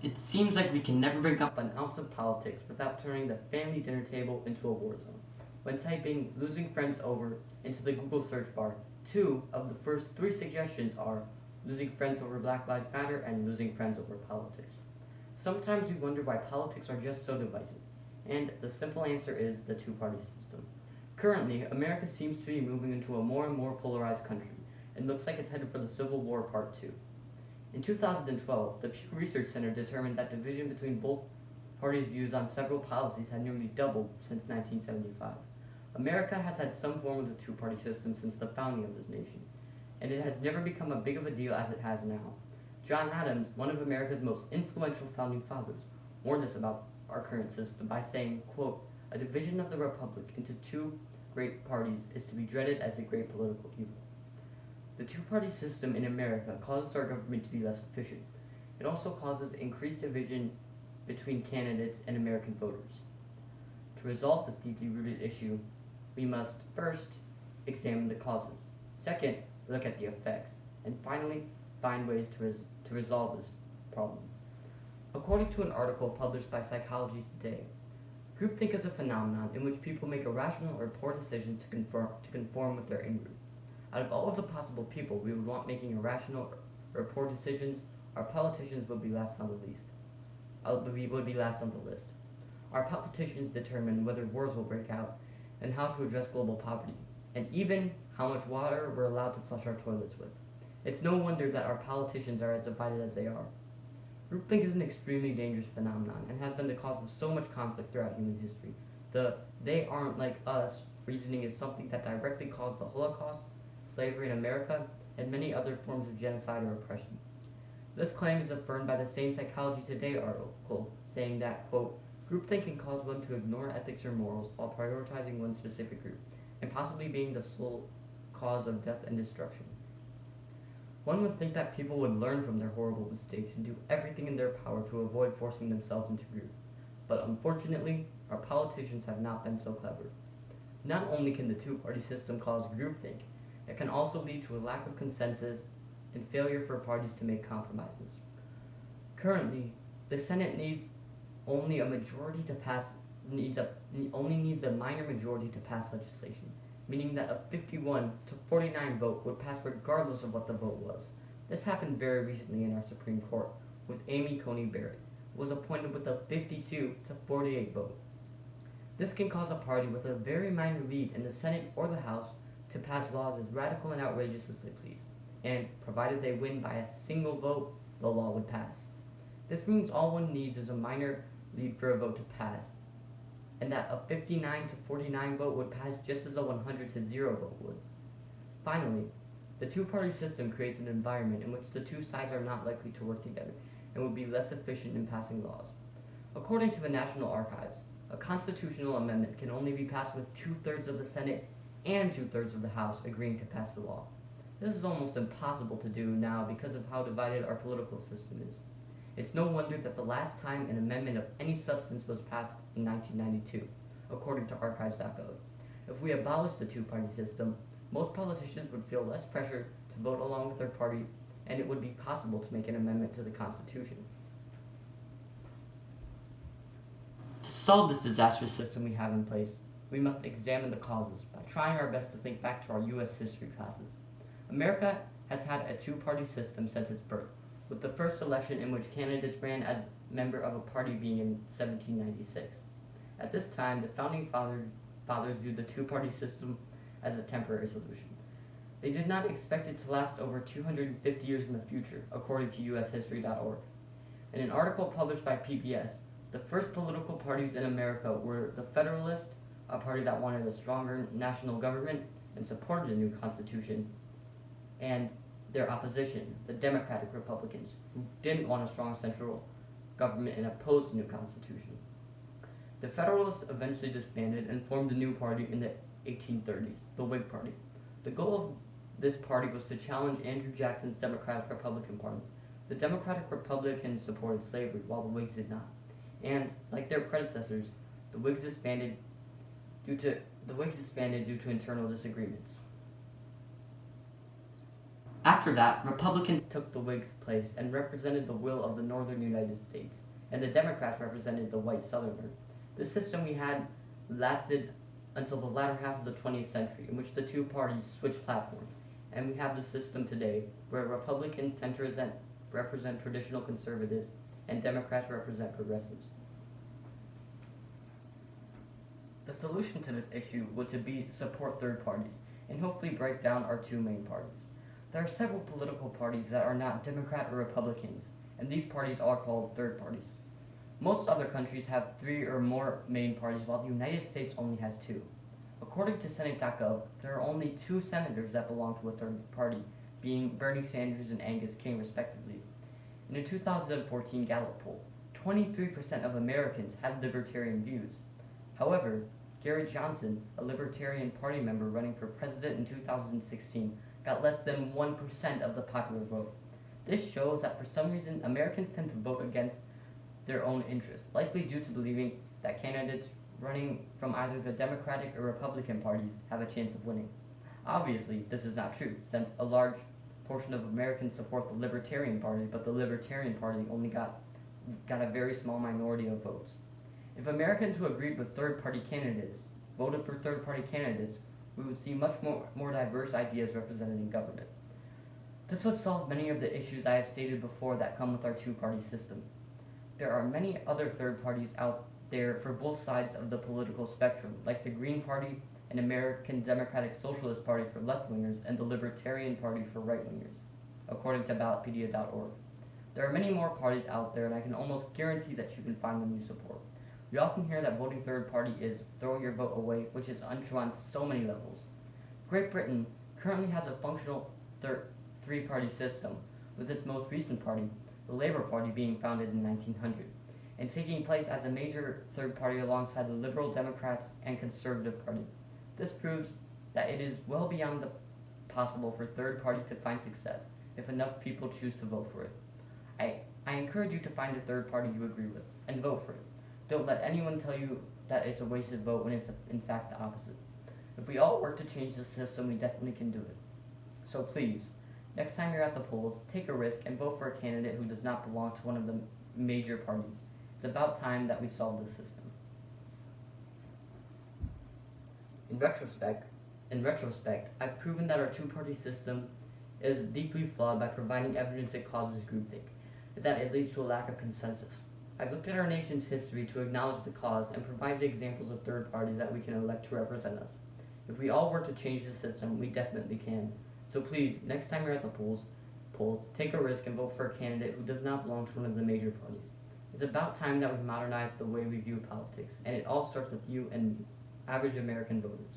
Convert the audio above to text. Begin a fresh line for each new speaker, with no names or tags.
It seems like we can never bring up an ounce of politics without turning the family dinner table into a war zone. When typing losing friends over into the Google search bar, two of the first three suggestions are losing friends over Black Lives Matter and losing friends over politics. Sometimes we wonder why politics are just so divisive, and the simple answer is the two-party system. Currently, America seems to be moving into a more and more polarized country, and looks like it's headed for the Civil War Part 2. In 2012, the Pew Research Center determined that division between both parties' views on several policies had nearly doubled since 1975. America has had some form of the two-party system since the founding of this nation, and it has never become as big of a deal as it has now. John Adams, one of America's most influential founding fathers, warned us about our current system by saying, quote, "A division of the republic into two great parties is to be dreaded as a great political evil." The two-party system in America causes our government to be less efficient. It also causes increased division between candidates and American voters. To resolve this deeply rooted issue, we must first examine the causes, second, look at the effects, and finally, find ways to resolve this problem. According to an article published by Psychology Today, groupthink is a phenomenon in which people make irrational or poor decisions to conform with their in-group. Out of all of the possible people we would want making irrational or poor decisions, our politicians would be last on the list. Our politicians determine whether wars will break out and how to address global poverty, and even how much water we're allowed to flush our toilets with. It's no wonder that our politicians are as divided as they are. Groupthink is an extremely dangerous phenomenon and has been the cause of so much conflict throughout human history. The "they aren't like us" reasoning is something that directly caused the Holocaust, slavery in America, and many other forms of genocide or oppression. This claim is affirmed by the same Psychology Today article, saying that, quote, "Groupthink can cause one to ignore ethics or morals while prioritizing one specific group, and possibly being the sole cause of death and destruction." One would think that people would learn from their horrible mistakes and do everything in their power to avoid forcing themselves into groups. But unfortunately, our politicians have not been so clever. Not only can the two-party system cause groupthink, it can also lead to a lack of consensus and failure for parties to make compromises. Currently, the Senate only needs a minor majority to pass legislation, meaning that a 51 to 49 vote would pass regardless of what the vote was. This happened very recently in our Supreme Court with Amy Coney Barrett, who was appointed with a 52 to 48 vote. This can cause a party with a very minor lead in the Senate or the House to pass laws as radical and outrageous as they please, and provided they win by a single vote, the law would pass. This means all one needs is a minor lead for a vote to pass, and that a 59 to 49 vote would pass just as a 100 to 0 vote would. Finally, the two-party system creates an environment in which the two sides are not likely to work together and would be less efficient in passing laws. According to the National Archives, a constitutional amendment can only be passed with 2/3 of the Senate and 2/3 of the House agreeing to pass the law. This is almost impossible to do now because of how divided our political system is. It's no wonder that the last time an amendment of any substance was passed in 1992, according to archives.gov. If we abolish the two-party system, most politicians would feel less pressure to vote along with their party, and it would be possible to make an amendment to the Constitution. To solve this disastrous system we have in place, we must examine the causes by trying our best to think back to our U.S. history classes. America has had a two-party system since its birth, with the first election in which candidates ran as member of a party being in 1796. At this time, the founding fathers viewed the two-party system as a temporary solution. They did not expect it to last over 250 years in the future, according to ushistory.org. In an article published by PBS, the first political parties in America were the Federalists, a party that wanted a stronger national government and supported a new constitution, and their opposition, the Democratic Republicans, who didn't want a strong central government and opposed the new constitution. The Federalists eventually disbanded and formed a new party in the 1830s, the Whig Party. The goal of this party was to challenge Andrew Jackson's Democratic Republican Party. The Democratic Republicans supported slavery, while the Whigs did not. And, like their predecessors, the Whigs disbanded due to internal disagreements. After that, Republicans took the Whigs' place and represented the will of the northern United States, and the Democrats represented the white Southerners. The system we had lasted until the latter half of the 20th century, in which the two parties switched platforms, and we have the system today where Republicans tend to represent traditional conservatives and Democrats represent progressives. The solution to this issue would to be support third parties and hopefully break down our two main parties. There are several political parties that are not Democrat or Republicans, and these parties are called third parties. Most other countries have 3 or more main parties, while the United States only has 2. According to Senate.gov, there are only 2 senators that belong to a third party, being Bernie Sanders and Angus King, respectively. In a 2014 Gallup poll, 23% of Americans had libertarian views. However, Garrett Johnson, a Libertarian Party member running for president in 2016, got less than 1% of the popular vote. This shows that for some reason, Americans tend to vote against their own interests, likely due to believing that candidates running from either the Democratic or Republican parties have a chance of winning. Obviously, this is not true, since a large portion of Americans support the Libertarian Party, but the Libertarian Party only got a very small minority of votes. If Americans who agreed with third-party candidates voted for third-party candidates, we would see much more diverse ideas represented in government. This would solve many of the issues I have stated before that come with our two-party system. There are many other third parties out there for both sides of the political spectrum, like the Green Party and American Democratic Socialist Party for left-wingers and the Libertarian Party for right-wingers, according to ballotpedia.org. There are many more parties out there, and I can almost guarantee that you can find them you support. We often hear that voting third party is throwing your vote away, which is untrue on so many levels. Great Britain currently has a functional three-party system, with its most recent party, the Labour Party, being founded in 1900, and taking place as a major third party alongside the Liberal Democrats and Conservative Party. This proves that it is well beyond the possible for third party to find success if enough people choose to vote for it. I encourage you to find a third party you agree with and vote for it. Don't let anyone tell you that it's a wasted vote when it's in fact the opposite. If we all work to change the system, we definitely can do it. So please, next time you're at the polls, take a risk and vote for a candidate who does not belong to one of the major parties. It's about time that we solve this system. In retrospect, I've proven that our two-party system is deeply flawed by providing evidence it causes groupthink, that it leads to a lack of consensus. I've looked at our nation's history to acknowledge the cause and provided examples of third parties that we can elect to represent us. If we all work to change the system, we definitely can. So please, next time you're at the polls, take a risk and vote for a candidate who does not belong to one of the major parties. It's about time that we modernize the way we view politics, and it all starts with you and me, average American voters.